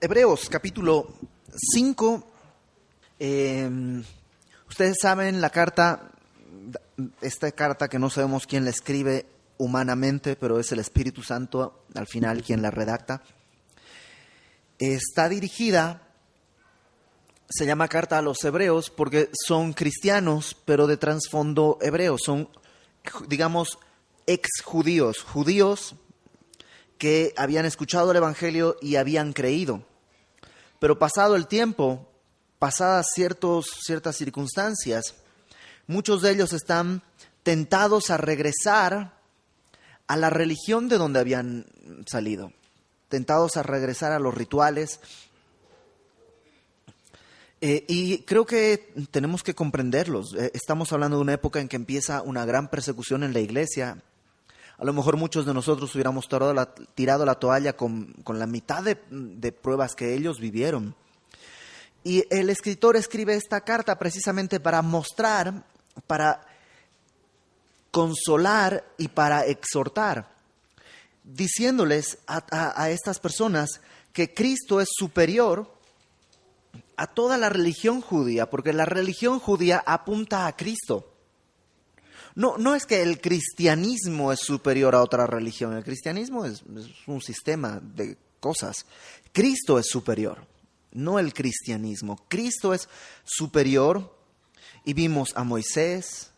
Hebreos capítulo 5. Ustedes saben esta carta que no sabemos quién la escribe humanamente, pero es el Espíritu Santo al final quien la redacta. Está dirigida, se llama Carta a los Hebreos porque son cristianos, pero de trasfondo hebreo. Son, digamos, ex-judíos, judíos que habían escuchado el Evangelio y habían creído. Pero pasado el tiempo, pasadas ciertas circunstancias, muchos de ellos están tentados a regresar a la religión de donde habían salido, tentados a regresar a los rituales. Y creo que tenemos que comprenderlos. Estamos hablando de una época en que empieza una gran persecución en la iglesia. A lo mejor muchos de nosotros hubiéramos tirado la toalla con la mitad de pruebas que ellos vivieron. Y el escritor escribe esta carta precisamente para mostrar, para consolar y para exhortar, diciéndoles a estas personas que Cristo es superior a toda la religión judía, porque la religión judía apunta a Cristo. No es que el cristianismo es superior a otra religión. El cristianismo es un sistema de cosas. Cristo es superior, no el cristianismo. Cristo es superior y vimos a Moisés,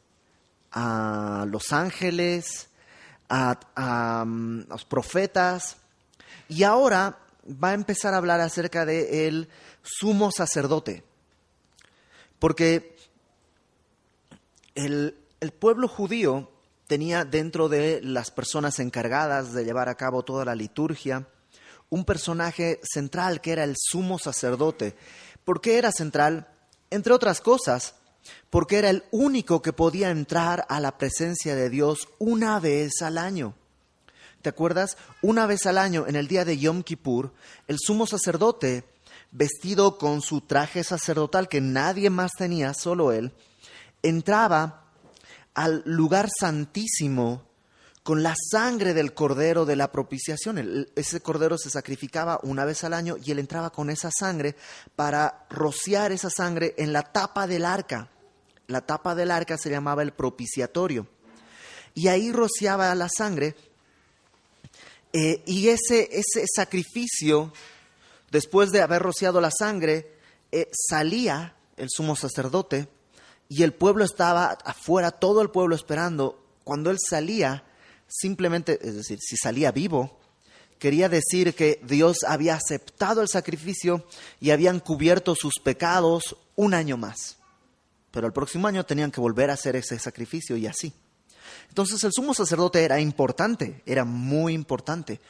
a los ángeles, a los profetas. Y ahora va a empezar a hablar acerca del sumo sacerdote. Porque el pueblo judío tenía dentro de las personas encargadas de llevar a cabo toda la liturgia un personaje central que era el sumo sacerdote. ¿Por qué era central? Entre otras cosas, porque era el único que podía entrar a la presencia de Dios una vez al año. ¿Te acuerdas? Una vez al año, en el día de Yom Kippur, el sumo sacerdote, vestido con su traje sacerdotal que nadie más tenía, solo él, entraba al lugar santísimo con la sangre del cordero de la propiciación. Ese cordero se sacrificaba una vez al año y él entraba con esa sangre para rociar esa sangre en la tapa del arca. La tapa del arca se llamaba el propiciatorio. Y ahí rociaba la sangre y ese sacrificio, después de haber rociado la sangre, salía el sumo sacerdote. Y el pueblo estaba afuera, todo el pueblo esperando. Cuando él salía, simplemente, es decir, si salía vivo, quería decir que Dios había aceptado el sacrificio y habían cubierto sus pecados un año más. Pero el próximo año tenían que volver a hacer ese sacrificio y así. Entonces el sumo sacerdote era importante, era muy importante.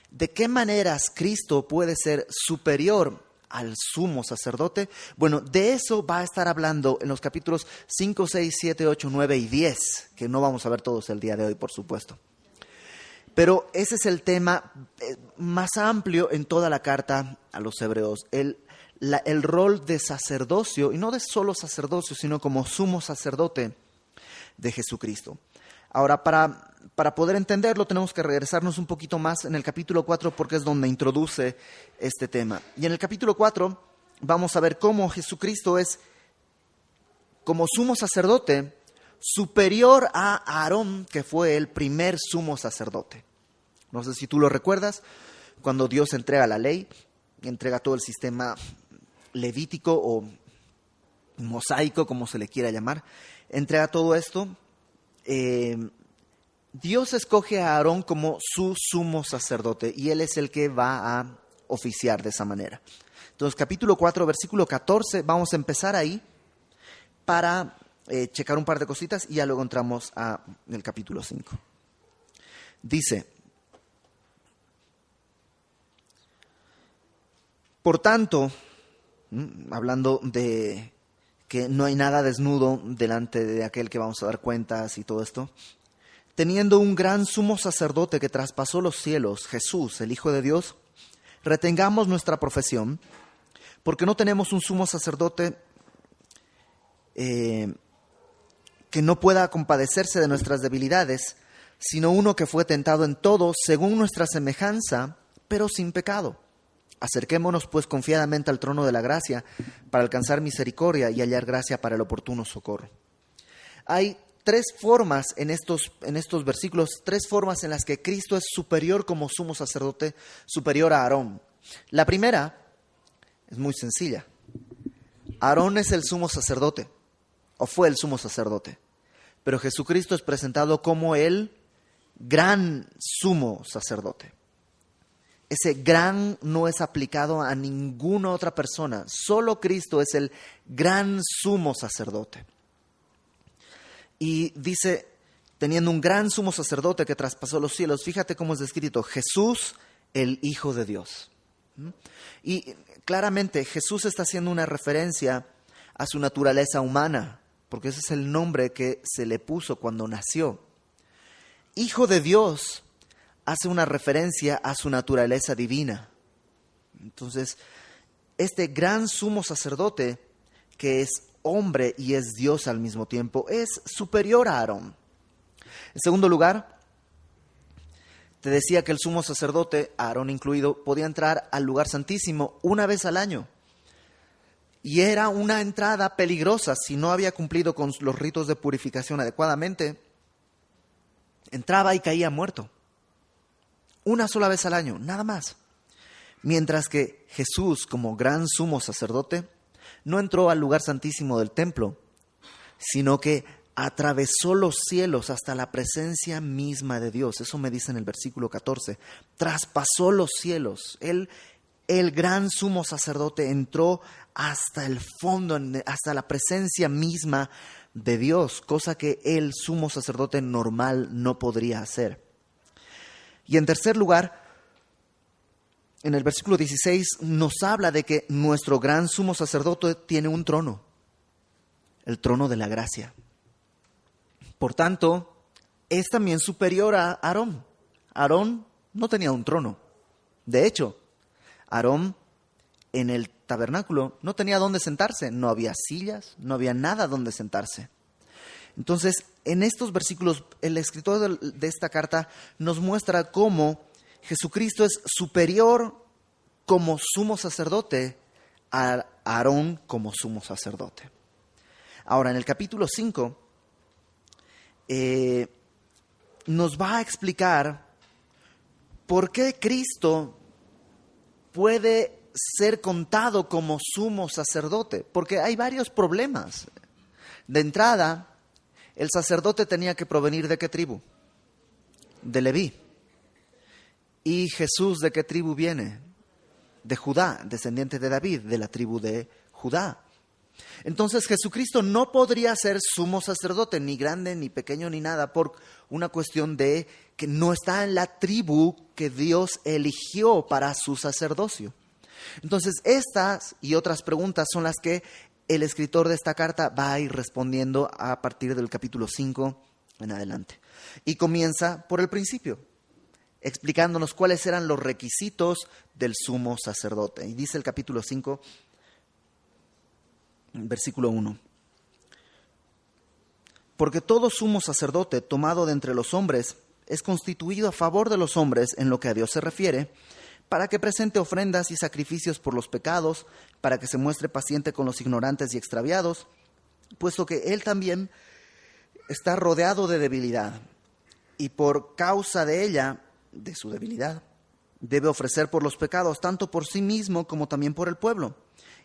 ¿De qué maneras Cristo puede ser superior al sumo sacerdote? Bueno, de eso va a estar hablando en los capítulos 5, 6, 7, 8, 9 y 10, que no vamos a ver todos el día de hoy, por supuesto. Pero ese es el tema más amplio en toda la carta a los hebreos, el rol de sacerdocio, y no de solo sacerdocio, sino como sumo sacerdote de Jesucristo. Ahora, para poder entenderlo, tenemos que regresarnos un poquito más en el capítulo 4, porque es donde introduce este tema. Y en el capítulo 4 vamos a ver cómo Jesucristo es, como sumo sacerdote, superior a Aarón, que fue el primer sumo sacerdote. No sé si tú lo recuerdas, cuando Dios entrega la ley, entrega todo el sistema levítico o mosaico, como se le quiera llamar, entrega todo esto. Dios escoge a Aarón como su sumo sacerdote y él es el que va a oficiar de esa manera. Entonces, capítulo 4, versículo 14, vamos a empezar ahí para checar un par de cositas y ya luego entramos en el capítulo 5. Dice: por tanto, hablando de que no hay nada desnudo delante de aquel que vamos a dar cuentas y todo esto, teniendo un gran sumo sacerdote que traspasó los cielos, Jesús, el Hijo de Dios, retengamos nuestra profesión, porque no tenemos un sumo sacerdote que no pueda compadecerse de nuestras debilidades, sino uno que fue tentado en todo según nuestra semejanza, pero sin pecado. Acerquémonos pues confiadamente al trono de la gracia para alcanzar misericordia y hallar gracia para el oportuno socorro. Hay tres formas en estos versículos, tres formas en las que Cristo es superior como sumo sacerdote, superior a Aarón. La primera es muy sencilla. Aarón es el sumo sacerdote, o fue el sumo sacerdote, pero Jesucristo es presentado como el gran sumo sacerdote. Ese gran no es aplicado a ninguna otra persona. Solo Cristo es el gran sumo sacerdote. Y dice, teniendo un gran sumo sacerdote que traspasó los cielos, fíjate cómo es descrito, Jesús, el Hijo de Dios. Y claramente Jesús está haciendo una referencia a su naturaleza humana, porque ese es el nombre que se le puso cuando nació. Hijo de Dios hace una referencia a su naturaleza divina. Entonces, este gran sumo sacerdote, que es hombre y es Dios al mismo tiempo, es superior a Aarón. En segundo lugar, te decía que el sumo sacerdote, Aarón incluido, podía entrar al lugar santísimo una vez al año. Y era una entrada peligrosa si no había cumplido con los ritos de purificación adecuadamente. Entraba y caía muerto. Una sola vez al año, nada más. Mientras que Jesús, como gran sumo sacerdote, no entró al lugar santísimo del templo, sino que atravesó los cielos hasta la presencia misma de Dios. Eso me dice en el versículo 14. Traspasó los cielos. Él, el gran sumo sacerdote, entró hasta el fondo, hasta la presencia misma de Dios, cosa que el sumo sacerdote normal no podría hacer. Y en tercer lugar, en el versículo 16 nos habla de que nuestro gran sumo sacerdote tiene un trono, el trono de la gracia. Por tanto, es también superior a Aarón. Aarón no tenía un trono. De hecho, Aarón en el tabernáculo no tenía dónde sentarse, no había sillas, no había nada donde sentarse. Entonces, en estos versículos, el escritor de esta carta nos muestra cómo Jesucristo es superior como sumo sacerdote a Aarón como sumo sacerdote. Ahora, en el capítulo 5, nos va a explicar por qué Cristo puede ser contado como sumo sacerdote, porque hay varios problemas. De entrada, el sacerdote tenía que provenir ¿de qué tribu? De Leví. ¿Y Jesús de qué tribu viene? De Judá, descendiente de David, de la tribu de Judá. Entonces Jesucristo no podría ser sumo sacerdote, ni grande, ni pequeño, ni nada, por una cuestión de que no está en la tribu que Dios eligió para su sacerdocio. Entonces estas y otras preguntas son las que el escritor de esta carta va a ir respondiendo a partir del capítulo 5 en adelante. Y comienza por el principio, explicándonos cuáles eran los requisitos del sumo sacerdote. Y dice el capítulo 5, versículo 1. Porque todo sumo sacerdote tomado de entre los hombres es constituido a favor de los hombres en lo que a Dios se refiere, para que presente ofrendas y sacrificios por los pecados, para que se muestre paciente con los ignorantes y extraviados, puesto que él también está rodeado de debilidad, y por causa de ella, de su debilidad, debe ofrecer por los pecados, tanto por sí mismo como también por el pueblo.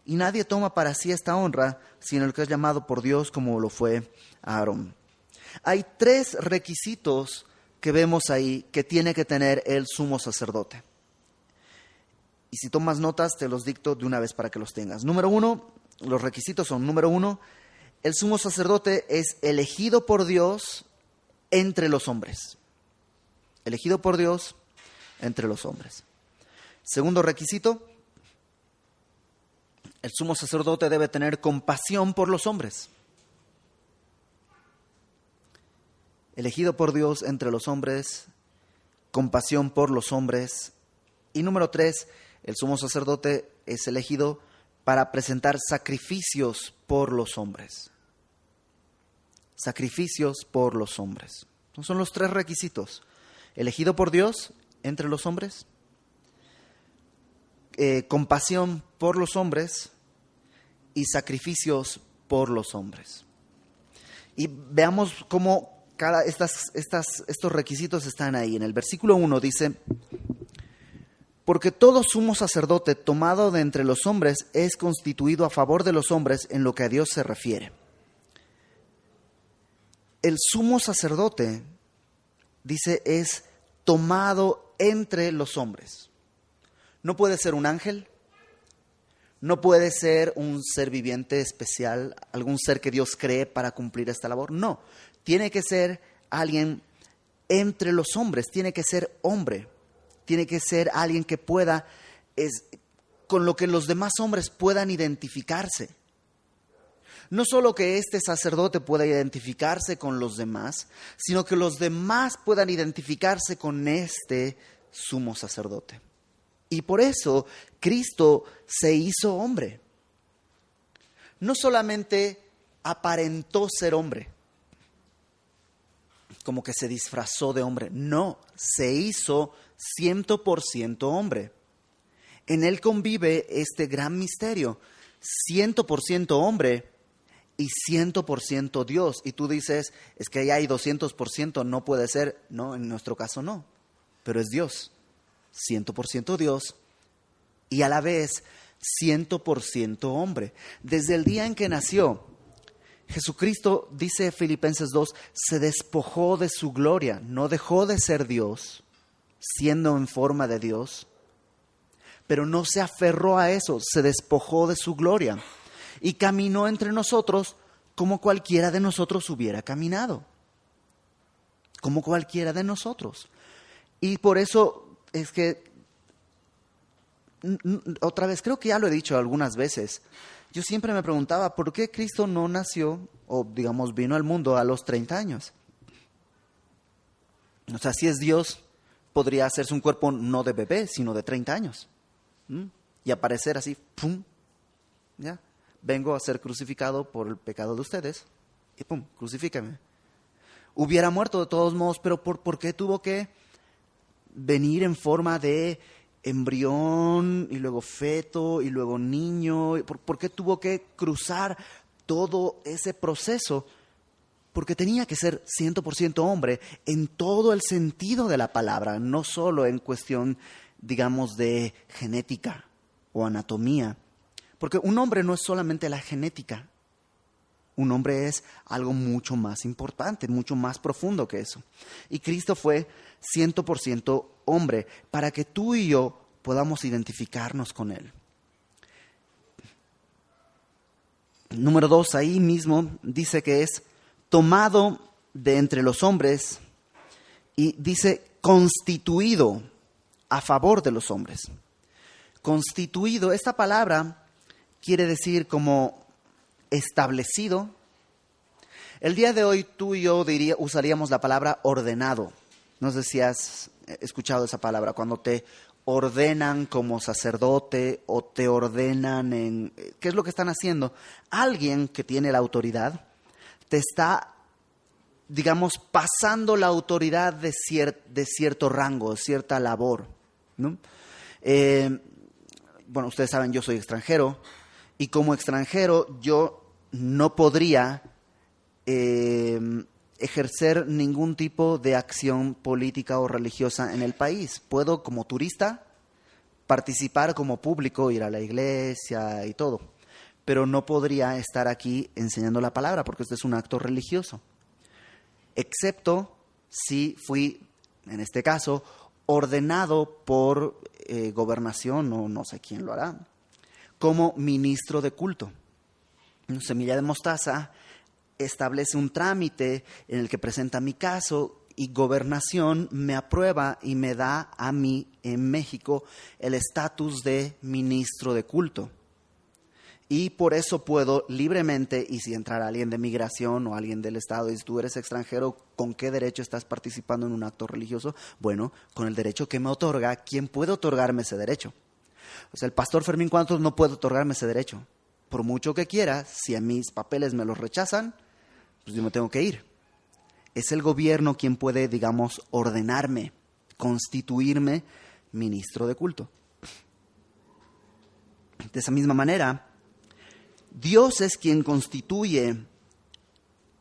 Y nadie toma para sí esta honra, sino el que es llamado por Dios, como lo fue Aarón. Hay tres requisitos que vemos ahí que tiene que tener el sumo sacerdote. Y si tomas notas, te los dicto de una vez para que los tengas. Número 1, los requisitos son, número 1, el sumo sacerdote es elegido por Dios entre los hombres. Elegido por Dios entre los hombres. Segundo requisito, el sumo sacerdote debe tener compasión por los hombres. Elegido por Dios entre los hombres, compasión por los hombres. Y número 3, el sumo sacerdote es elegido para presentar sacrificios por los hombres. Sacrificios por los hombres. Entonces son los tres requisitos. Elegido por Dios entre los hombres, compasión por los hombres y sacrificios por los hombres. Y veamos cómo estos requisitos están ahí. En el versículo 1 dice: porque todo sumo sacerdote tomado de entre los hombres es constituido a favor de los hombres en lo que a Dios se refiere. El sumo sacerdote, dice, es tomado entre los hombres. No puede ser un ángel, no puede ser un ser viviente especial, algún ser que Dios cree para cumplir esta labor. No, tiene que ser alguien entre los hombres, tiene que ser hombre, tiene que ser alguien que pueda, con lo que los demás hombres puedan identificarse. No solo que este sacerdote pueda identificarse con los demás, sino que los demás puedan identificarse con este sumo sacerdote. Y por eso Cristo se hizo hombre. No solamente aparentó ser hombre, como que se disfrazó de hombre. No, se hizo 100% hombre. En él convive este gran misterio, 100% hombre y 100% Dios. Y tú dices, es que ahí hay 200%, no puede ser. No, en nuestro caso no, pero es Dios. 100% Dios y a la vez 100% hombre. Desde el día en que nació, Jesucristo, dice Filipenses 2, se despojó de su gloria, no dejó de ser Dios, siendo en forma de Dios, pero no se aferró a eso, se despojó de su gloria y caminó entre nosotros como cualquiera de nosotros hubiera caminado, como cualquiera de nosotros. Y por eso es que, otra vez, creo que ya lo he dicho algunas veces, yo siempre me preguntaba por qué Cristo no nació, o digamos vino al mundo a los 30 años. O sea, si es Dios, podría hacerse un cuerpo no de bebé, sino de 30 años. Y aparecer así, ¡pum! ¿Ya? Vengo a ser crucificado por el pecado de ustedes, y ¡pum! Crucifícame. Hubiera muerto de todos modos, pero ¿por qué tuvo que venir en forma de embrión y luego feto y luego niño? ¿Por qué tuvo que cruzar todo ese proceso? Porque tenía que ser 100% hombre en todo el sentido de la palabra, no solo en cuestión, digamos, de genética o anatomía. Porque un hombre no es solamente la genética. Un hombre es algo mucho más importante, mucho más profundo que eso. Y Cristo fue 100% hombre para que tú y yo podamos identificarnos con Él. Número 2, ahí mismo dice que es tomado de entre los hombres y dice constituido a favor de los hombres. Constituido, esta palabra quiere decir como establecido. El día de hoy tú y yo usaríamos la palabra ordenado. No sé si has escuchado esa palabra, cuando te ordenan como sacerdote o te ordenan en... ¿Qué es lo que están haciendo? Alguien que tiene la autoridad te está, digamos, pasando la autoridad de cierto rango, de cierta labor, ¿no? Bueno, ustedes saben, yo soy extranjero y como extranjero yo no podría ejercer ningún tipo de acción política o religiosa en el país. Puedo, como turista, participar como público, ir a la iglesia y todo, pero no podría estar aquí enseñando la palabra porque este es un acto religioso, excepto si fui, en este caso, ordenado por gobernación, o no sé quién lo hará, como ministro de culto. Semilla de Mostaza establece un trámite en el que presenta mi caso y gobernación me aprueba y me da a mí en México el estatus de ministro de culto. Y por eso puedo libremente, y si entrara alguien de migración o alguien del Estado y si tú eres extranjero, ¿con qué derecho estás participando en un acto religioso? Bueno, con el derecho que me otorga, ¿quién puede otorgarme ese derecho? O sea, el pastor Fermín Cuantos no puede otorgarme ese derecho. Por mucho que quiera, si a mis papeles me los rechazan, pues yo me tengo que ir. Es el gobierno quien puede, digamos, ordenarme, constituirme ministro de culto. De esa misma manera, Dios es quien constituye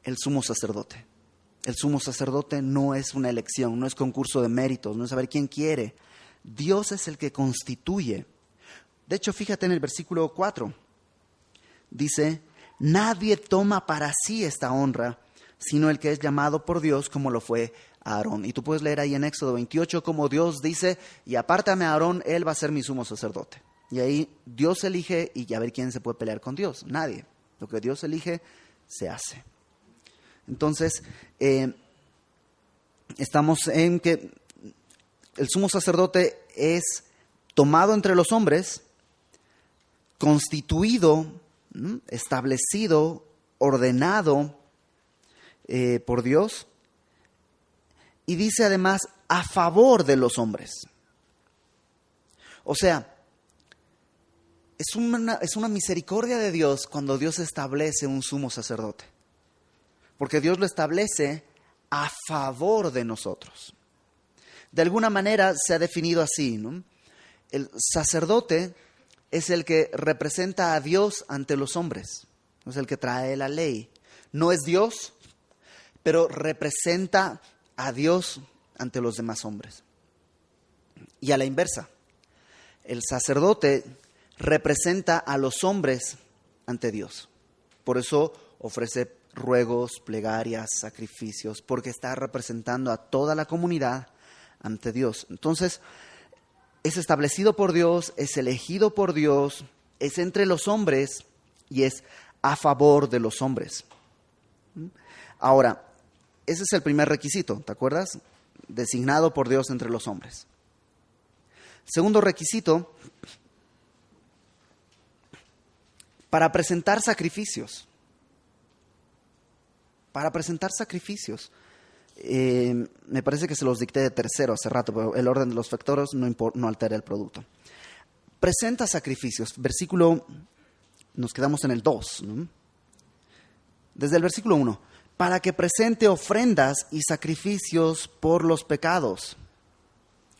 el sumo sacerdote. El sumo sacerdote no es una elección, no es concurso de méritos, no es saber quién quiere. Dios es el que constituye. De hecho, fíjate en el versículo 4. Dice, nadie toma para sí esta honra, sino el que es llamado por Dios, como lo fue Aarón. Y tú puedes leer ahí en Éxodo 28 como Dios dice, y apártame a Aarón, él va a ser mi sumo sacerdote. Y ahí Dios elige, y a ver quién se puede pelear con Dios. Nadie. Lo que Dios elige, se hace. Entonces, estamos en que el sumo sacerdote es tomado entre los hombres, constituido, establecido, ordenado por Dios, y dice además a favor de los hombres. O sea, es una misericordia de Dios cuando Dios establece un sumo sacerdote. Porque Dios lo establece a favor de nosotros. De alguna manera se ha definido así, ¿no? El sacerdote es el que representa a Dios ante los hombres. Es el que trae la ley. No es Dios, pero representa a Dios ante los demás hombres. Y a la inversa, el sacerdote representa a los hombres ante Dios. Por eso ofrece ruegos, plegarias, sacrificios, porque está representando a toda la comunidad ante Dios. Entonces, es establecido por Dios, es elegido por Dios, es entre los hombres y es a favor de los hombres. Ahora, ese es el primer requisito, ¿te acuerdas? Designado por Dios entre los hombres. Segundo requisito, para presentar sacrificios. Para presentar sacrificios. Me parece que se los dicté de tercero hace rato, pero el orden de los factores no altera el producto. Presenta sacrificios. Versículo, nos quedamos en el 2, ¿no? Desde el versículo 1. Para que presente ofrendas y sacrificios por los pecados.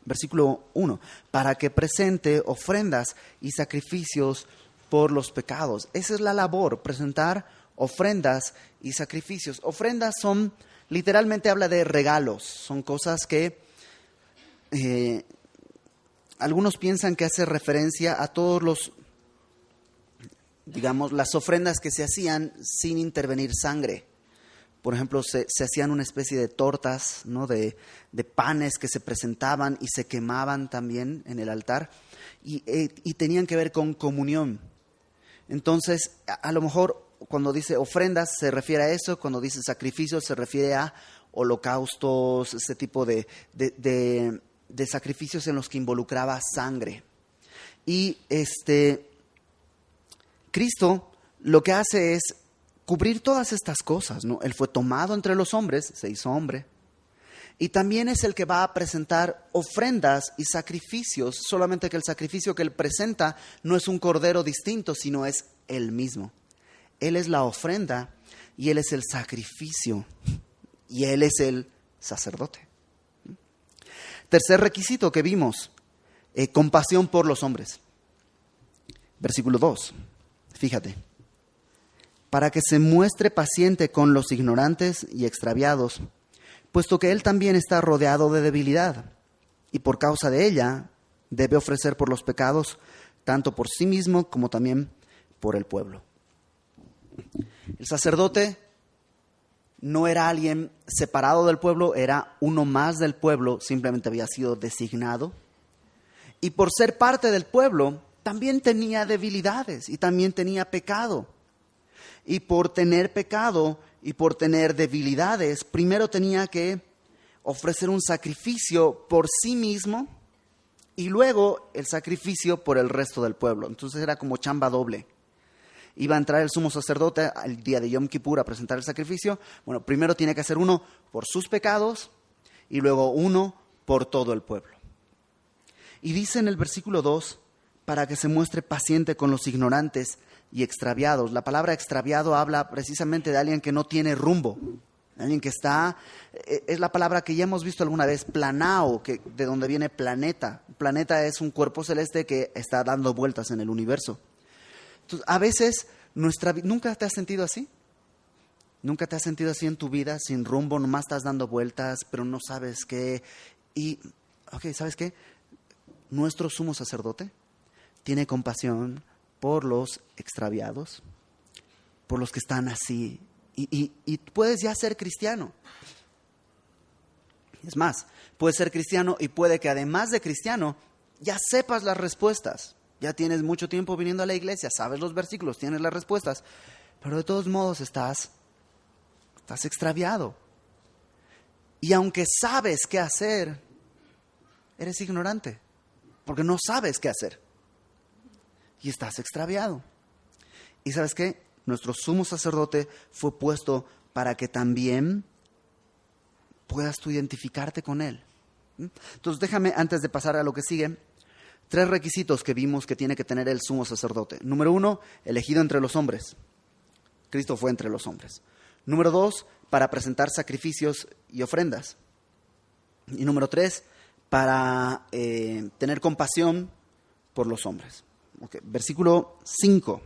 Versículo 1. Para que presente ofrendas y sacrificios por los pecados. Esa es la labor, presentar ofrendas y sacrificios. Ofrendas son, literalmente habla de regalos, son cosas que algunos piensan que hace referencia a todos los, digamos, las ofrendas que se hacían sin intervenir sangre. Por ejemplo, se hacían una especie de tortas, ¿no? de panes que se presentaban y se quemaban también en el altar y tenían que ver con comunión. Entonces, a lo mejor cuando dice ofrendas se refiere a eso, cuando dice sacrificios se refiere a holocaustos, ese tipo de sacrificios en los que involucraba sangre. Y Cristo lo que hace es cubrir todas estas cosas, ¿no? Él fue tomado entre los hombres, se hizo hombre, y también es el que va a presentar ofrendas y sacrificios, solamente que el sacrificio que él presenta no es un cordero distinto, sino es él mismo. Él es la ofrenda y él es el sacrificio y él es el sacerdote. Tercer requisito que vimos, compasión por los hombres. Versículo 2, fíjate. Para que se muestre paciente con los ignorantes y extraviados, puesto que él también está rodeado de debilidad, y por causa de ella debe ofrecer por los pecados, tanto por sí mismo como también por el pueblo. El sacerdote no era alguien separado del pueblo, era uno más del pueblo, simplemente había sido designado. Y por ser parte del pueblo, también tenía debilidades y también tenía pecado. Y por tener pecado y por tener debilidades, primero tenía que ofrecer un sacrificio por sí mismo y luego el sacrificio por el resto del pueblo. Entonces era como chamba doble. Iba a entrar el sumo sacerdote al día de Yom Kippur a presentar el sacrificio. Bueno, primero tiene que hacer uno por sus pecados y luego uno por todo el pueblo. Y dice en el versículo 2, para que se muestre paciente con los ignorantes y extraviados. La palabra extraviado habla precisamente de alguien que no tiene rumbo, alguien que está, es la palabra que ya hemos visto alguna vez, planao, de donde viene planeta. Planeta es un cuerpo celeste que está dando vueltas en el universo. Entonces, a veces ¿nunca te has sentido así? ¿Nunca te has sentido así en tu vida, sin rumbo, nomás estás dando vueltas, pero no sabes qué? Y, ¿sabes qué? Nuestro sumo sacerdote tiene compasión por los extraviados, por los que están así. Y puedes ya ser cristiano. Es más, puedes ser cristiano y puede que además de cristiano ya sepas las respuestas. Ya tienes mucho tiempo viniendo a la iglesia, sabes los versículos, tienes las respuestas, pero de todos modos estás extraviado. Y aunque sabes qué hacer, eres ignorante, porque no sabes qué hacer. Y estás extraviado. ¿Y sabes qué? Nuestro sumo sacerdote fue puesto para que también puedas tú identificarte con él. Entonces déjame, antes de pasar a lo que sigue, 3 requisitos que vimos que tiene que tener el sumo sacerdote. Número 1, elegido entre los hombres. Cristo fue entre los hombres. Número 2, para presentar sacrificios y ofrendas. Y número 3, para tener compasión por los hombres. Okay. Versículo 5.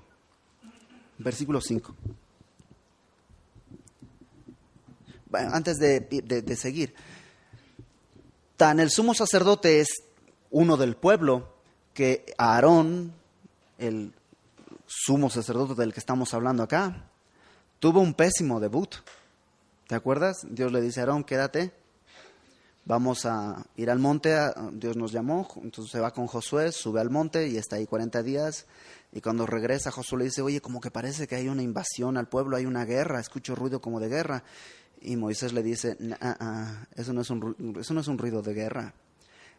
Bueno, antes de seguir, tan el sumo sacerdote es uno del pueblo, que Aarón, el sumo sacerdote del que estamos hablando acá, tuvo un pésimo debut. ¿Te acuerdas? Dios le dice a Aarón, quédate, vamos a ir al monte, Dios nos llamó, entonces se va con Josué, sube al monte y está ahí 40 días. Y cuando regresa, Josué le dice, oye, como que parece que hay una invasión al pueblo, hay una guerra, escucho ruido como de guerra. Y Moisés le dice, eso no es un ruido de guerra.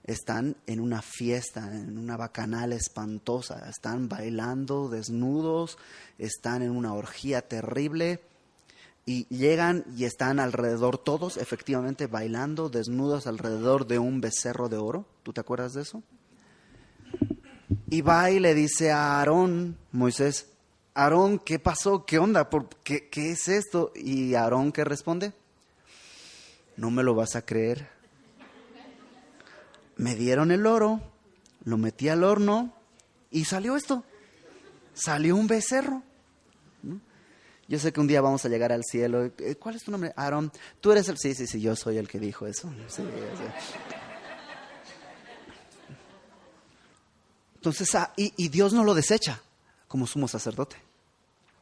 Están en una fiesta, en una bacanal espantosa, están bailando desnudos, están en una orgía terrible. Y llegan y están alrededor todos, efectivamente, bailando desnudos alrededor de un becerro de oro. ¿Tú te acuerdas de eso? Y va y le dice a Aarón, Moisés, Aarón, ¿qué pasó? ¿Qué onda? ¿Qué es esto? Y Aarón, ¿qué responde? No me lo vas a creer. Me dieron el oro, lo metí al horno y salió esto. Salió un becerro. Yo sé que un día vamos a llegar al cielo. ¿Cuál es tu nombre? Aarón. ¿Tú eres el...? Sí, yo soy el que dijo eso. Sí. Entonces, y Dios no lo desecha como sumo sacerdote.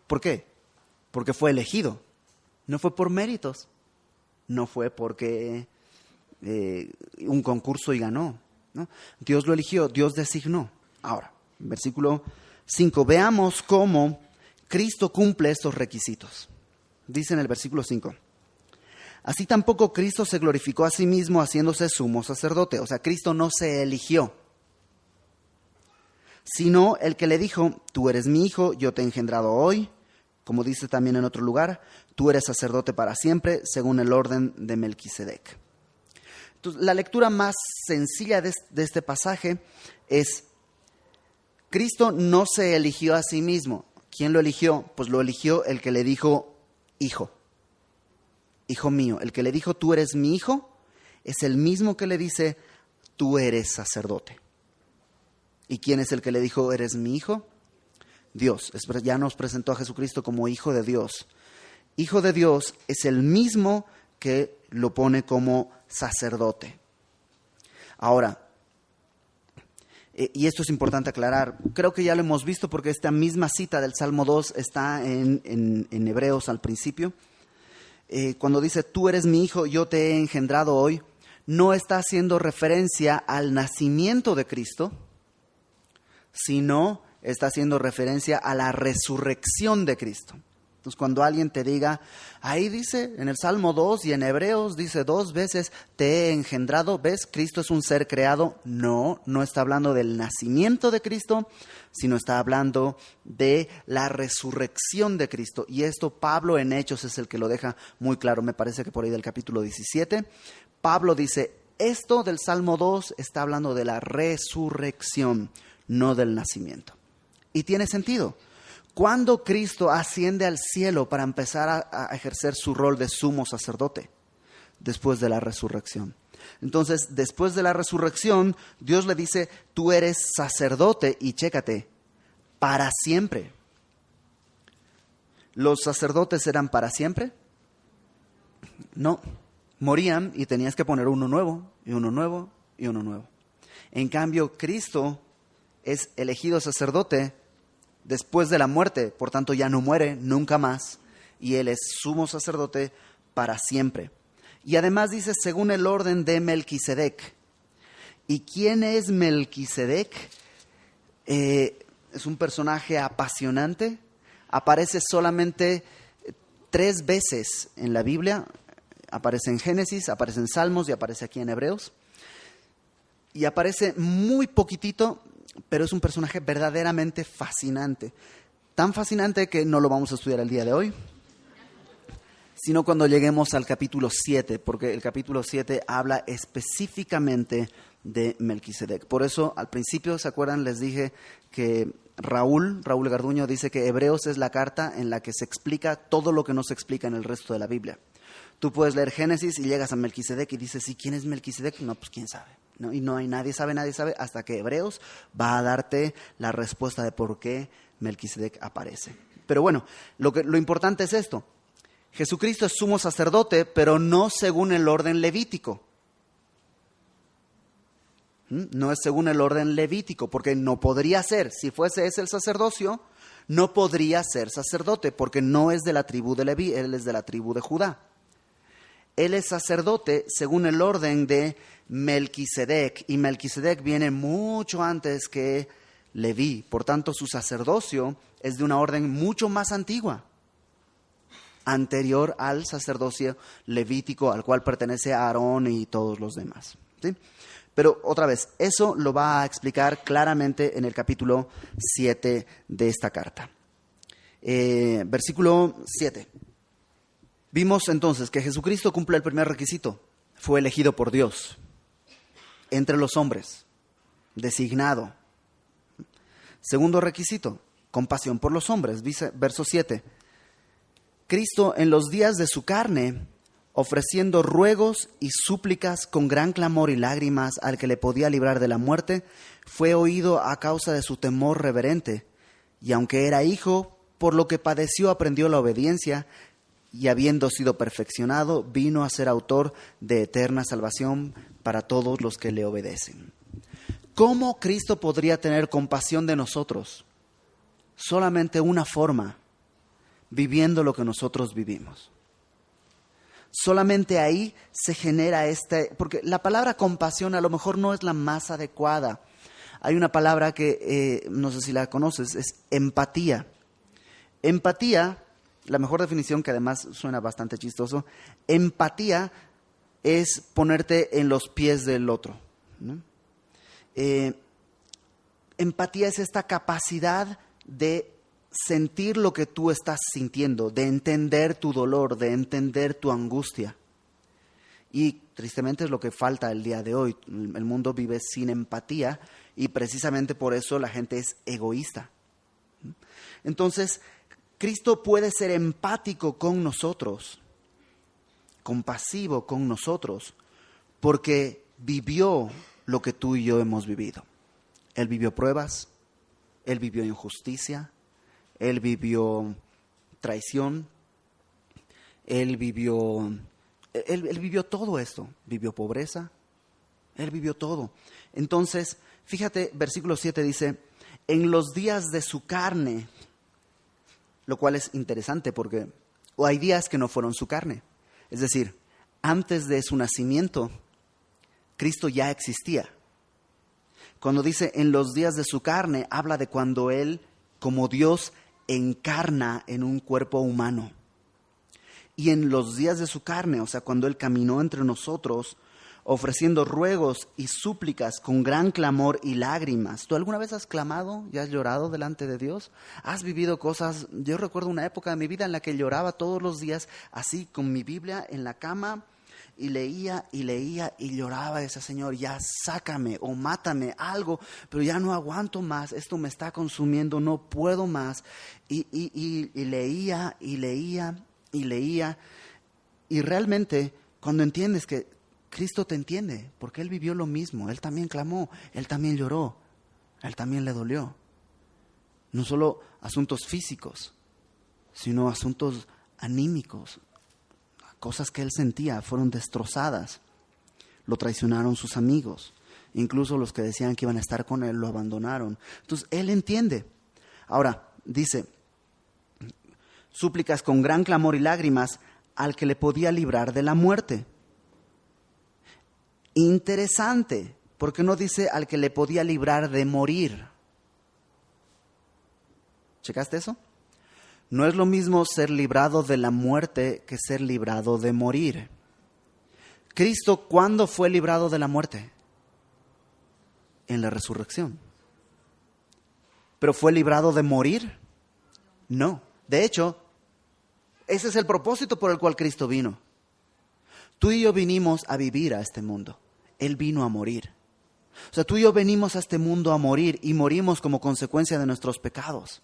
¿Por qué? Porque fue elegido. No fue por méritos. No fue porque un concurso y ganó, ¿no? Dios lo eligió, Dios designó. Ahora, versículo 5. Veamos cómo Cristo cumple estos requisitos. Dice en el versículo 5. Así tampoco Cristo se glorificó a sí mismo haciéndose sumo sacerdote. O sea, Cristo no se eligió, sino el que le dijo, tú eres mi hijo, yo te he engendrado hoy. Como dice también en otro lugar, tú eres sacerdote para siempre, según el orden de Melquisedec. Entonces, la lectura más sencilla de este pasaje es, Cristo no se eligió a sí mismo. ¿Quién lo eligió? Pues lo eligió el que le dijo, hijo mío. El que le dijo, tú eres mi hijo, es el mismo que le dice, tú eres sacerdote. ¿Y quién es el que le dijo, eres mi hijo? Dios. Ya nos presentó a Jesucristo como hijo de Dios. Hijo de Dios es el mismo que lo pone como sacerdote. Ahora, y esto es importante aclarar, creo que ya lo hemos visto porque esta misma cita del Salmo 2 está en Hebreos al principio. Cuando dice, tú eres mi hijo, yo te he engendrado hoy, no está haciendo referencia al nacimiento de Cristo, sino está haciendo referencia a la resurrección de Cristo. Entonces, cuando alguien te diga, ahí dice, en el Salmo 2 y en Hebreos dice 2 veces, te he engendrado, ¿ves? Cristo es un ser creado. No está hablando del nacimiento de Cristo, sino está hablando de la resurrección de Cristo. Y esto Pablo en Hechos es el que lo deja muy claro, me parece que por ahí del capítulo 17. Pablo dice, esto del Salmo 2 está hablando de la resurrección, no del nacimiento. Y tiene sentido. ¿Cuándo Cristo asciende al cielo para empezar a ejercer su rol de sumo sacerdote? Después de la resurrección. Entonces, después de la resurrección, Dios le dice, tú eres sacerdote y chécate, para siempre. ¿Los sacerdotes eran para siempre? No, morían y tenías que poner uno nuevo, y uno nuevo, y uno nuevo. En cambio, Cristo es elegido sacerdote después de la muerte, por tanto ya no muere nunca más, y Él es sumo sacerdote para siempre. Y además dice, según el orden de Melquisedec. ¿Y quién es Melquisedec? Es un personaje apasionante, aparece solamente 3 veces en la Biblia, aparece en Génesis, aparece en Salmos y aparece aquí en Hebreos. Y aparece muy poquitito, pero es un personaje verdaderamente fascinante. Tan fascinante que no lo vamos a estudiar el día de hoy, sino cuando lleguemos al capítulo 7, porque el capítulo 7 habla específicamente de Melquisedec. Por eso, al principio, ¿se acuerdan? Les dije que Raúl Garduño dice que Hebreos es la carta en la que se explica todo lo que no se explica en el resto de la Biblia. Tú puedes leer Génesis y llegas a Melquisedec y dices, ¿y quién es Melquisedec? No, pues quién sabe. ¿No? Y no hay nadie sabe, hasta que Hebreos va a darte la respuesta de por qué Melquisedec aparece. Pero bueno, lo importante es esto. Jesucristo es sumo sacerdote, pero no según el orden levítico. No es según el orden levítico, porque no podría ser. Si fuese ese el sacerdocio, no podría ser sacerdote, porque no es de la tribu de Leví, él es de la tribu de Judá. Él es sacerdote según el orden de Melquisedec, y Melquisedec viene mucho antes que Leví. Por tanto, su sacerdocio es de una orden mucho más antigua, anterior al sacerdocio levítico, al cual pertenece Aarón y todos los demás. ¿Sí? Pero otra vez, eso lo va a explicar claramente en el capítulo 7 de esta carta. Versículo 7. Vimos entonces que Jesucristo cumple el primer requisito. Fue elegido por Dios entre los hombres, designado. Segundo requisito, compasión por los hombres. Dice verso 7. Cristo en los días de su carne, ofreciendo ruegos y súplicas con gran clamor y lágrimas al que le podía librar de la muerte, fue oído a causa de su temor reverente. Y aunque era hijo, por lo que padeció aprendió la obediencia, y habiendo sido perfeccionado, vino a ser autor de eterna salvación para todos los que le obedecen. ¿Cómo Cristo podría tener compasión de nosotros? Solamente una forma: viviendo lo que nosotros vivimos. Solamente ahí se genera porque la palabra compasión a lo mejor no es la más adecuada. Hay una palabra que no sé si la conoces, es empatía. Empatía, la mejor definición, que además suena bastante chistoso, empatía es ponerte en los pies del otro, ¿no? Empatía es esta capacidad de sentir lo que tú estás sintiendo, de entender tu dolor, de entender tu angustia. Y tristemente es lo que falta el día de hoy. El mundo vive sin empatía y precisamente por eso la gente es egoísta. Entonces, Cristo puede ser empático con nosotros, compasivo con nosotros, porque vivió lo que tú y yo hemos vivido. Él vivió pruebas, Él vivió injusticia, Él vivió traición, Él vivió todo esto, vivió pobreza, Él vivió todo. Entonces, fíjate, versículo 7 dice, en los días de su carne, lo cual es interesante porque hay días que no fueron su carne. Es decir, antes de su nacimiento, Cristo ya existía. Cuando dice en los días de su carne, habla de cuando Él, como Dios, encarna en un cuerpo humano. Y en los días de su carne, o sea, cuando Él caminó entre nosotros, ofreciendo ruegos y súplicas con gran clamor y lágrimas. ¿Tú alguna vez has clamado y has llorado delante de Dios? ¿Has vivido cosas? Yo recuerdo una época de mi vida en la que lloraba todos los días, así con mi Biblia en la cama, y leía y lloraba. Decía, Señor, ya sácame o mátame algo, pero ya no aguanto más, esto me está consumiendo, no puedo más. Y leía, y realmente cuando entiendes que Cristo te entiende, porque Él vivió lo mismo, Él también clamó, Él también lloró, Él también le dolió. No solo asuntos físicos, sino asuntos anímicos. Cosas que él sentía fueron destrozadas. Lo traicionaron sus amigos. Incluso los que decían que iban a estar con él lo abandonaron. Entonces él entiende. Ahora, dice, súplicas con gran clamor y lágrimas al que le podía librar de la muerte. Interesante, porque no dice al que le podía librar de morir. ¿Checaste eso? No es lo mismo ser librado de la muerte que ser librado de morir. Cristo, ¿cuándo fue librado de la muerte? En la resurrección. ¿Pero fue librado de morir? No. De hecho, ese es el propósito por el cual Cristo vino. Tú y yo vinimos a vivir a este mundo. Él vino a morir. O sea, tú y yo venimos a este mundo a morir y morimos como consecuencia de nuestros pecados.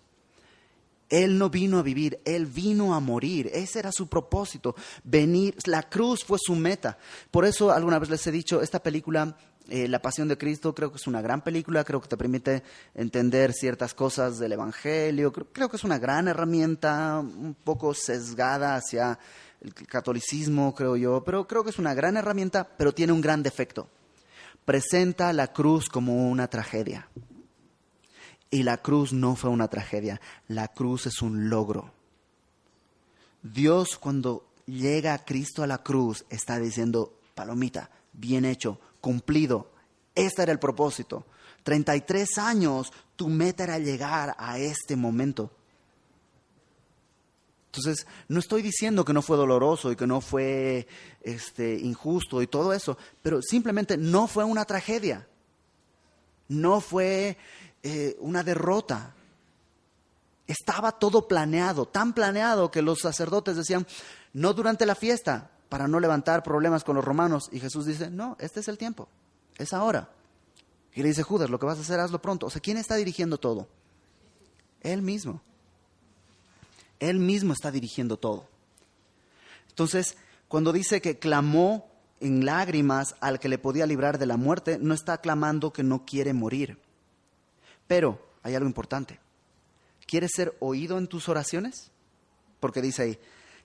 Él no vino a vivir, Él vino a morir. Ese era su propósito, venir. La cruz fue su meta. Por eso alguna vez les he dicho, esta película, La Pasión de Cristo, creo que es una gran película, creo que te permite entender ciertas cosas del Evangelio. Creo que es una gran herramienta, un poco sesgada hacia el catolicismo, creo yo, pero creo que es una gran herramienta, pero tiene un gran defecto. Presenta la cruz como una tragedia. Y la cruz no fue una tragedia, la cruz es un logro. Dios, cuando llega a Cristo a la cruz, está diciendo, palomita, bien hecho, cumplido. Este era el propósito. 33 años, tu meta era llegar a este momento. Entonces, no estoy diciendo que no fue doloroso y que no fue injusto y todo eso, pero simplemente no fue una tragedia. No fue una derrota. Estaba todo planeado, tan planeado que los sacerdotes decían, no durante la fiesta, para no levantar problemas con los romanos. Y Jesús dice, no, este es el tiempo, es ahora. Y le dice, Judas, lo que vas a hacer, hazlo pronto. O sea, ¿quién está dirigiendo todo? Él mismo. Él mismo está dirigiendo todo. Entonces, cuando dice que clamó en lágrimas al que le podía librar de la muerte, no está clamando que no quiere morir. Pero hay algo importante. ¿Quieres ser oído en tus oraciones? Porque dice ahí,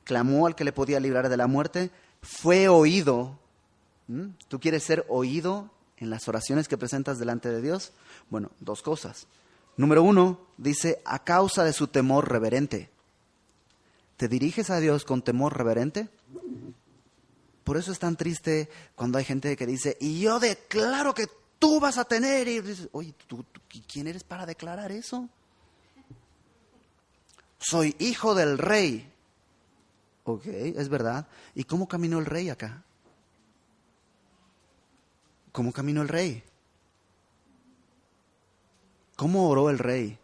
clamó al que le podía librar de la muerte, fue oído. ¿Tú quieres ser oído en las oraciones que presentas delante de Dios? Bueno, dos cosas. Número 1, dice, a causa de su temor reverente. ¿Te diriges a Dios con temor reverente? Por eso es tan triste cuando hay gente que dice, y yo declaro que tú vas a tener, y dices, oye, ¿tú quién eres para declarar eso? Soy hijo del rey. Ok, es verdad. ¿Y cómo caminó el rey acá? ¿Cómo caminó el rey? ¿Cómo oró el rey?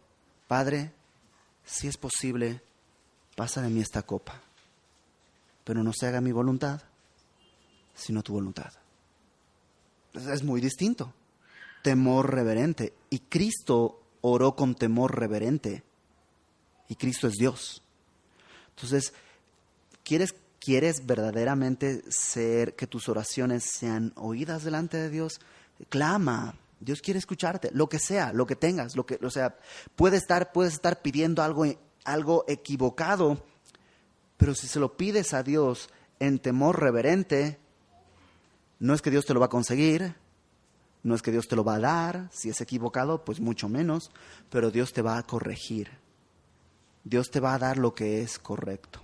Padre, si es posible, pasa de mí esta copa, pero no se haga mi voluntad, sino tu voluntad. Es muy distinto. Temor reverente. Y Cristo oró con temor reverente. Y Cristo es Dios. Entonces, ¿quieres verdaderamente que tus oraciones sean oídas delante de Dios? Clama. Dios quiere escucharte. Lo que sea, lo que tengas. Puedes estar pidiendo algo equivocado, pero si se lo pides a Dios en temor reverente, no es que Dios te lo va a conseguir, no es que Dios te lo va a dar. Si es equivocado, pues mucho menos, pero Dios te va a corregir. Dios te va a dar lo que es correcto.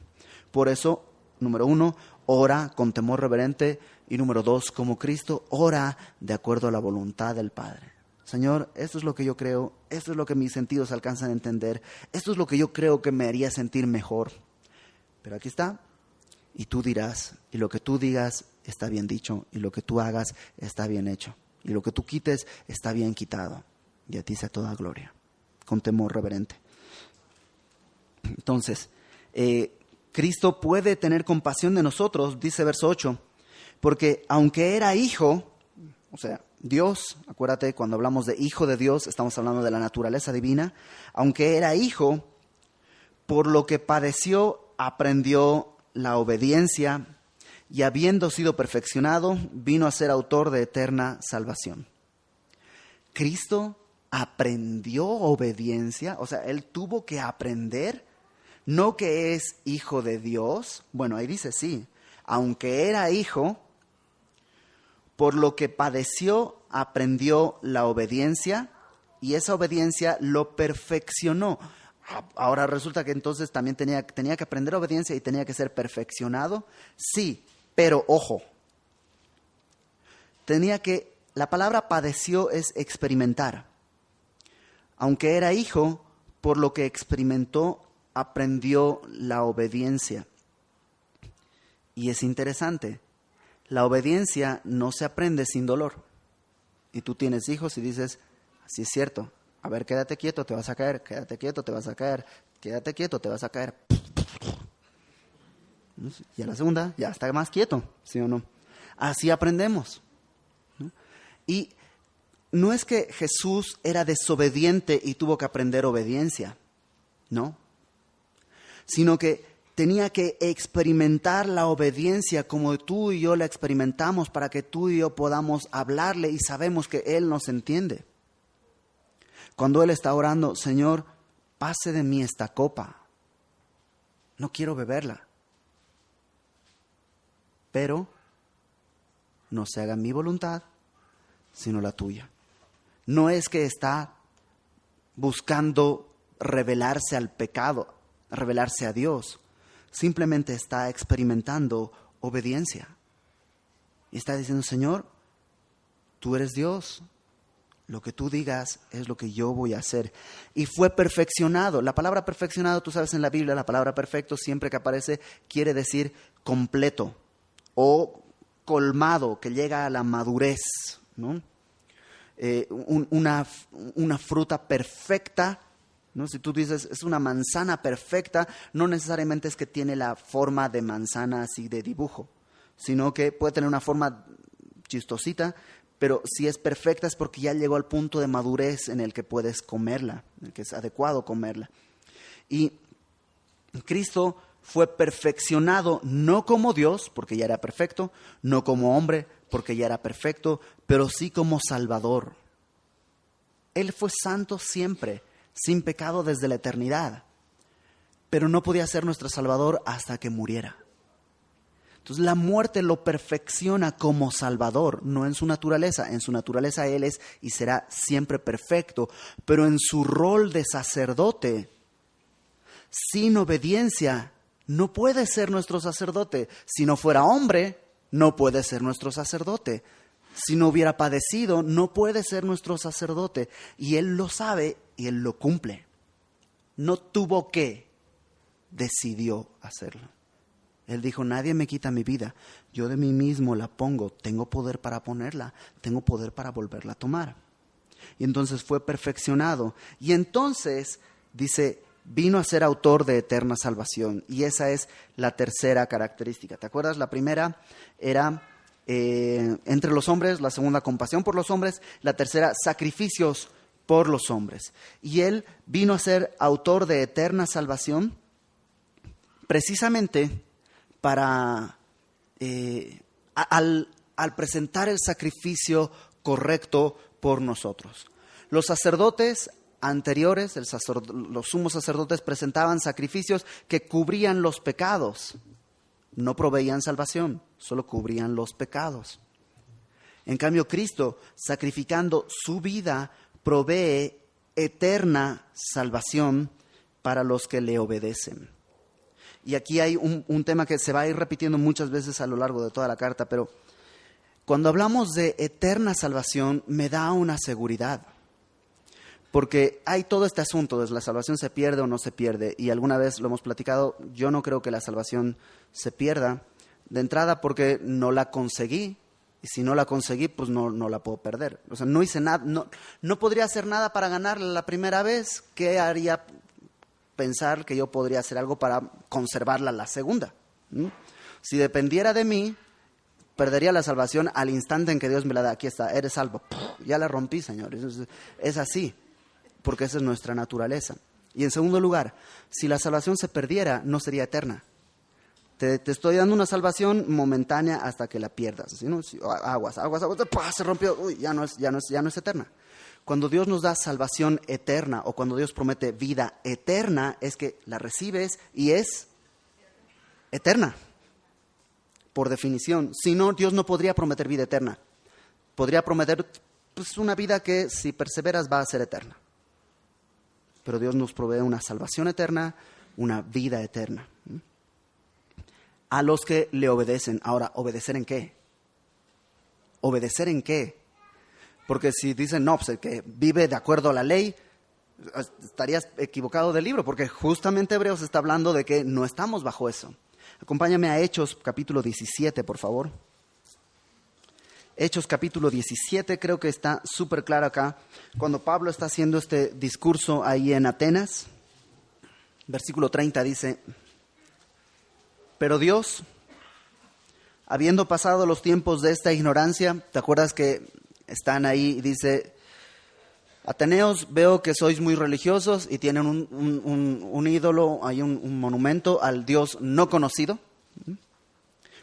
Por eso, número 1, ora con temor reverente, y número 2, como Cristo, ora de acuerdo a la voluntad del Padre. Señor, esto es lo que yo creo, esto es lo que mis sentidos alcanzan a entender, esto es lo que yo creo que me haría sentir mejor. Pero aquí está, y tú dirás, y lo que tú digas está bien dicho, y lo que tú hagas está bien hecho, y lo que tú quites está bien quitado, y a ti sea toda gloria, con temor reverente. Entonces, Cristo puede tener compasión de nosotros, dice verso 8, porque aunque era hijo, o sea, Dios, acuérdate, cuando hablamos de hijo de Dios, estamos hablando de la naturaleza divina, aunque era hijo, por lo que padeció, aprendió la obediencia, y habiendo sido perfeccionado, vino a ser autor de eterna salvación. Cristo aprendió obediencia, o sea, Él tuvo que aprender. ¿No que es hijo de Dios? Bueno, ahí dice sí. Aunque era hijo, por lo que padeció, aprendió la obediencia y esa obediencia lo perfeccionó. Ahora resulta que entonces también tenía que aprender obediencia y tenía que ser perfeccionado. Sí, pero ojo, la palabra padeció es experimentar. Aunque era hijo, por lo que experimentó, aprendió la obediencia. Y es interesante, la obediencia no se aprende sin dolor. Y tú tienes hijos y dices, así es cierto, a ver, quédate quieto, te vas a caer, quédate quieto, te vas a caer, quédate quieto, te vas a caer. Y a la segunda ya está más quieto, ¿sí o no? Así aprendemos, ¿no? Y no es que Jesús era desobediente y tuvo que aprender obediencia, no, sino que tenía que experimentar la obediencia como tú y yo la experimentamos para que tú y yo podamos hablarle y sabemos que Él nos entiende. Cuando Él está orando, Señor, pase de mí esta copa, no quiero beberla, pero no se haga mi voluntad, sino la tuya. No es que está buscando revelarse al pecado, revelarse a Dios. Simplemente está experimentando obediencia. Y está diciendo, Señor, tú eres Dios. Lo que tú digas es lo que yo voy a hacer. Y fue perfeccionado. La palabra perfeccionado, tú sabes en la Biblia, la palabra perfecto siempre que aparece quiere decir completo o colmado, que llega a la madurez, ¿no? Una fruta perfecta, ¿no? Si tú dices es una manzana perfecta, no necesariamente es que tiene la forma de manzana así de dibujo, sino que puede tener una forma chistosita, pero si es perfecta es porque ya llegó al punto de madurez en el que puedes comerla, en el que es adecuado comerla. Y Cristo fue perfeccionado no como Dios, porque ya era perfecto, no como hombre, porque ya era perfecto, pero sí como Salvador. Él fue santo siempre, sin pecado desde la eternidad, pero no podía ser nuestro Salvador hasta que muriera. Entonces la muerte lo perfecciona como Salvador, no en su naturaleza. En su naturaleza Él es y será siempre perfecto, pero en su rol de sacerdote, sin obediencia, no puede ser nuestro sacerdote. Si no fuera hombre, no puede ser nuestro sacerdote. Si no hubiera padecido, no puede ser nuestro sacerdote. Y Él lo sabe y Él lo cumple. No tuvo que, decidió hacerlo. Él dijo, nadie me quita mi vida, yo de mí mismo la pongo, tengo poder para ponerla, tengo poder para volverla a tomar. Y entonces fue perfeccionado. Y entonces, dice, vino a ser autor de eterna salvación. Y esa es la tercera característica. ¿Te acuerdas? La primera era entre los hombres, la segunda compasión por los hombres, la tercera sacrificios por los hombres. Y Él vino a ser autor de eterna salvación precisamente para, al presentar el sacrificio correcto por nosotros. Los sacerdotes anteriores, los sumos sacerdotes presentaban sacrificios que cubrían los pecados. No proveían salvación, solo cubrían los pecados. En cambio, Cristo, sacrificando su vida, provee eterna salvación para los que le obedecen. Y aquí hay un tema que se va a ir repitiendo muchas veces a lo largo de toda la carta, pero cuando hablamos de eterna salvación, me da una seguridad. Porque hay todo este asunto de la salvación se pierde o no se pierde, y alguna vez lo hemos platicado, yo no creo que la salvación se pierda, de entrada porque no la conseguí, y si no la conseguí, pues no la puedo perder. O sea, no hice nada, no podría hacer nada para ganarla la primera vez. ¿Qué haría pensar que yo podría hacer algo para conservarla la segunda? Si dependiera de mí, perdería la salvación al instante en que Dios me la da. Aquí está, eres salvo. Ya la rompí, Señor. Es así, porque esa es nuestra naturaleza. Y en segundo lugar, si la salvación se perdiera, no sería eterna. Te estoy dando una salvación momentánea hasta que la pierdas. ¿Sí, no? Aguas, se rompió, ya no es eterna. Cuando Dios nos da salvación eterna o cuando Dios promete vida eterna, es que la recibes y es eterna, por definición. Si no, Dios no podría prometer vida eterna. Podría prometer pues, una vida que si perseveras va a ser eterna. Pero Dios nos provee una salvación eterna, una vida eterna. A los que le obedecen. Ahora, ¿obedecer en qué? ¿Obedecer en qué? Porque si dicen, no, pues el que vive de acuerdo a la ley, estarías equivocado del libro, porque justamente Hebreos está hablando de que no estamos bajo eso. Acompáñame a Hechos capítulo 17, por favor. Hechos capítulo 17, creo que está súper claro acá. Cuando Pablo está haciendo este discurso ahí en Atenas, versículo 30 dice, pero Dios, habiendo pasado los tiempos de esta ignorancia, ¿te acuerdas que están ahí y dice, Ateneos, veo que sois muy religiosos y tienen un ídolo, hay un monumento al Dios no conocido?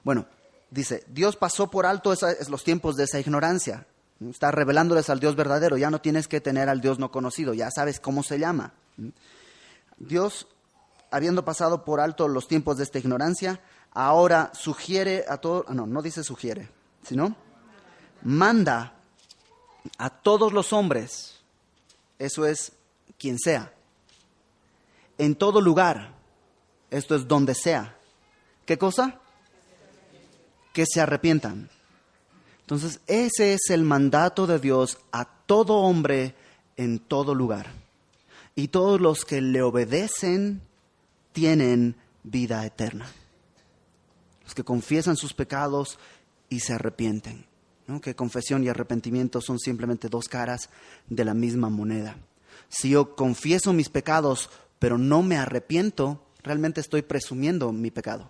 Bueno, dice, Dios pasó por alto los tiempos de esa ignorancia. Está revelándoles al Dios verdadero. Ya no tienes que tener al Dios no conocido, ya sabes cómo se llama. Dios, habiendo pasado por alto los tiempos de esta ignorancia, ahora sugiere a todos, no dice sugiere, sino manda a todos los hombres, eso es quien sea, en todo lugar, esto es donde sea. ¿Qué cosa? Que se arrepientan. Entonces, ese es el mandato de Dios a todo hombre en todo lugar. Y todos los que le obedecen tienen vida eterna. Los que confiesan sus pecados y se arrepienten, ¿no? Que confesión y arrepentimiento son simplemente dos caras de la misma moneda. Si yo confieso mis pecados, pero no me arrepiento, realmente estoy presumiendo mi pecado.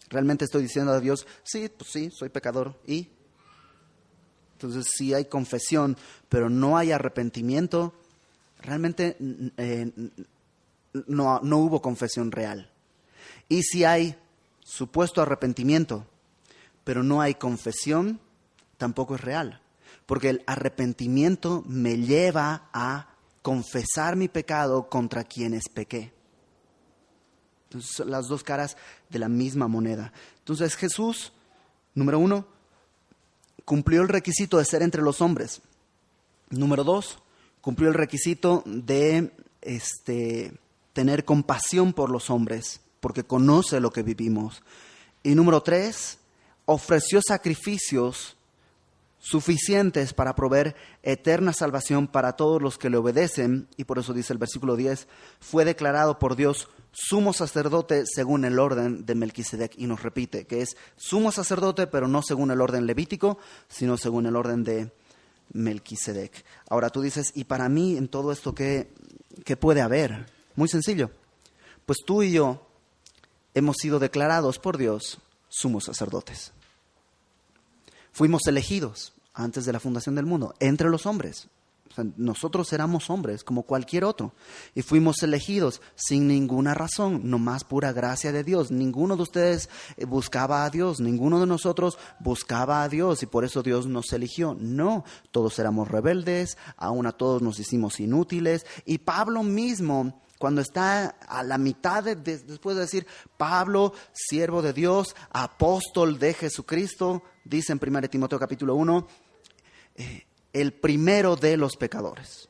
Realmente estoy diciendo a Dios, sí, pues sí, soy pecador. ¿Y? Entonces, si hay confesión, pero no hay arrepentimiento, realmente no hubo confesión real. Y si hay supuesto arrepentimiento, pero no hay confesión, tampoco es real. Porque el arrepentimiento me lleva a confesar mi pecado contra quienes pequé. Entonces, son las dos caras de la misma moneda. Entonces, Jesús, número 1, cumplió el requisito de ser entre los hombres. Número 2, cumplió el requisito de tener compasión por los hombres, porque conoce lo que vivimos. Y número 3, ofreció sacrificios suficientes para proveer eterna salvación para todos los que le obedecen. Y por eso dice el versículo 10, fue declarado por Dios sumo sacerdote según el orden de Melquisedec. Y nos repite que es sumo sacerdote, pero no según el orden levítico, sino según el orden de Melquisedec. Ahora tú dices, ¿y para mí en todo esto qué puede haber? Muy sencillo. Pues tú y yo hemos sido declarados por Dios sumos sacerdotes. Fuimos elegidos antes de la fundación del mundo, entre los hombres. O sea, nosotros éramos hombres como cualquier otro. Y fuimos elegidos sin ninguna razón, nomás pura gracia de Dios. Ninguno de ustedes buscaba a Dios, ninguno de nosotros buscaba a Dios y por eso Dios nos eligió. No, todos éramos rebeldes, aún a todos nos hicimos inútiles. Y Pablo mismo, cuando está a la mitad, después de decir, Pablo, siervo de Dios, apóstol de Jesucristo, dice en 1 Timoteo capítulo 1, el primero de los pecadores.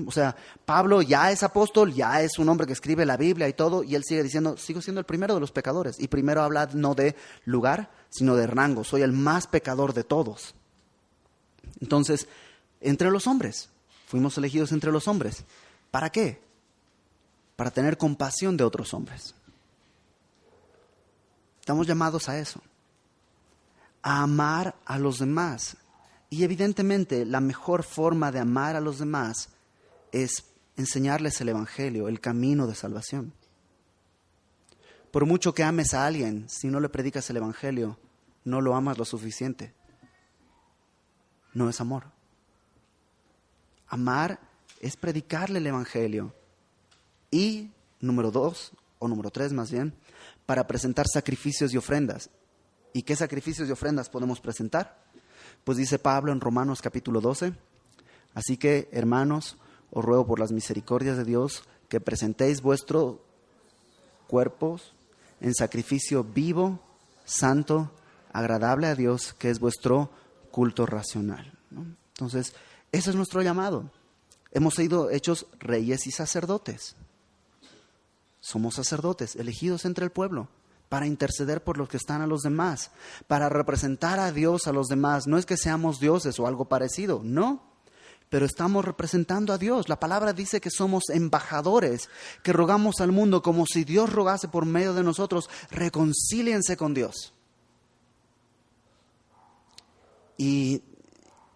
O sea, Pablo ya es apóstol, ya es un hombre que escribe la Biblia y todo, y él sigue diciendo, sigo siendo el primero de los pecadores. Y primero habla no de lugar, sino de rango. Soy el más pecador de todos. Entonces, entre los hombres, fuimos elegidos entre los hombres. ¿Para qué? Para tener compasión de otros hombres. Estamos llamados a eso, a amar a los demás. Y evidentemente la mejor forma de amar a los demás es enseñarles el Evangelio, el camino de salvación. Por mucho que ames a alguien, si no le predicas el Evangelio, no lo amas lo suficiente. No es amor. Amar es predicarle el Evangelio. Y, número 2, o número 3 más bien, para presentar sacrificios y ofrendas. ¿Y qué sacrificios y ofrendas podemos presentar? Pues dice Pablo en Romanos capítulo 12, Así que, hermanos, os ruego por las misericordias de Dios que presentéis vuestros cuerpos en sacrificio vivo, santo, agradable a Dios, que es vuestro culto racional, ¿no? Entonces, ese es nuestro llamado. Hemos sido hechos reyes y sacerdotes. Somos sacerdotes, elegidos entre el pueblo, para interceder por los que están a los demás, para representar a Dios a los demás. No es que seamos dioses o algo parecido, no, pero estamos representando a Dios. La palabra dice que somos embajadores, que rogamos al mundo como si Dios rogase por medio de nosotros: reconcíliense con Dios. Y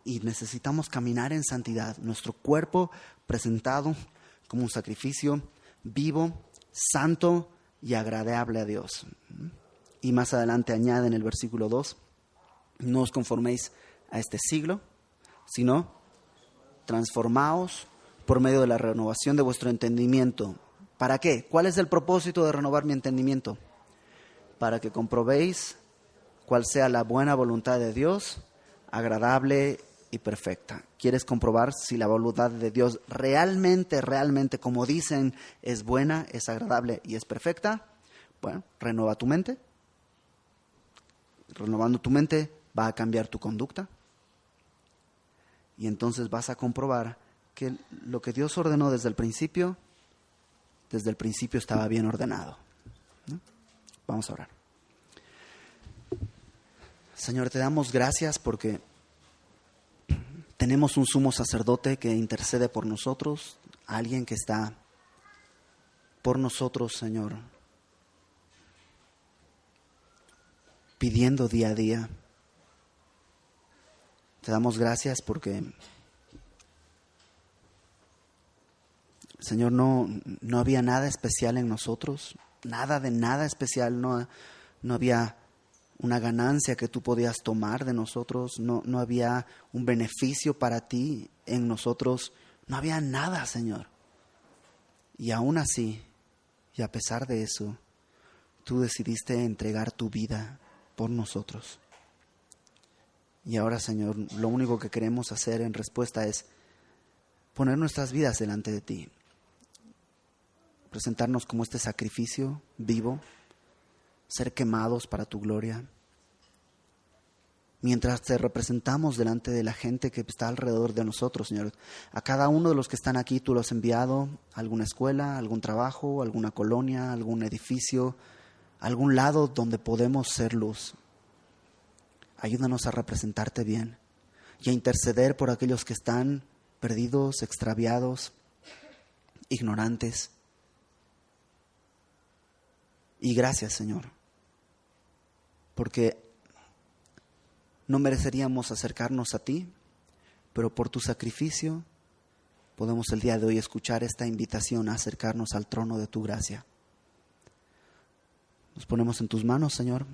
necesitamos caminar en santidad, nuestro cuerpo presentado como un sacrificio vivo, santo y agradable a Dios. Y más adelante añade en el versículo 2: no os conforméis a este siglo, sino transformaos por medio de la renovación de vuestro entendimiento. ¿Para qué? ¿Cuál es el propósito de renovar mi entendimiento? Para que comprobéis cuál sea la buena voluntad de Dios, agradable y perfecta. ¿Quieres comprobar si la voluntad de Dios realmente, como dicen, es buena, es agradable y es perfecta? Bueno, renueva tu mente. Renovando tu mente va a cambiar tu conducta. Y entonces vas a comprobar que lo que Dios ordenó desde el principio estaba bien ordenado, ¿no? Vamos a orar. Señor, te damos gracias porque tenemos un sumo sacerdote que intercede por nosotros, alguien que está por nosotros, Señor, pidiendo día a día. Te damos gracias porque, Señor, no había nada especial en nosotros, nada especial, no había una ganancia que tú podías tomar de nosotros, no había un beneficio para ti en nosotros, no había nada, Señor. Y aún así, y a pesar de eso, tú decidiste entregar tu vida por nosotros. Y ahora, Señor, lo único que queremos hacer en respuesta es poner nuestras vidas delante de ti, presentarnos como este sacrificio vivo, ser quemados para tu gloria. Mientras te representamos delante de la gente que está alrededor de nosotros, Señor, a cada uno de los que están aquí tú los has enviado a alguna escuela, a algún trabajo, a alguna colonia, a algún edificio, a algún lado donde podemos ser luz. Ayúdanos a representarte bien y a interceder por aquellos que están perdidos, extraviados, ignorantes. Y gracias, Señor, porque no mereceríamos acercarnos a ti, pero por tu sacrificio podemos el día de hoy escuchar esta invitación a acercarnos al trono de tu gracia. Nos ponemos en tus manos, Señor,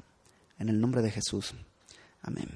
en el nombre de Jesús. Amén.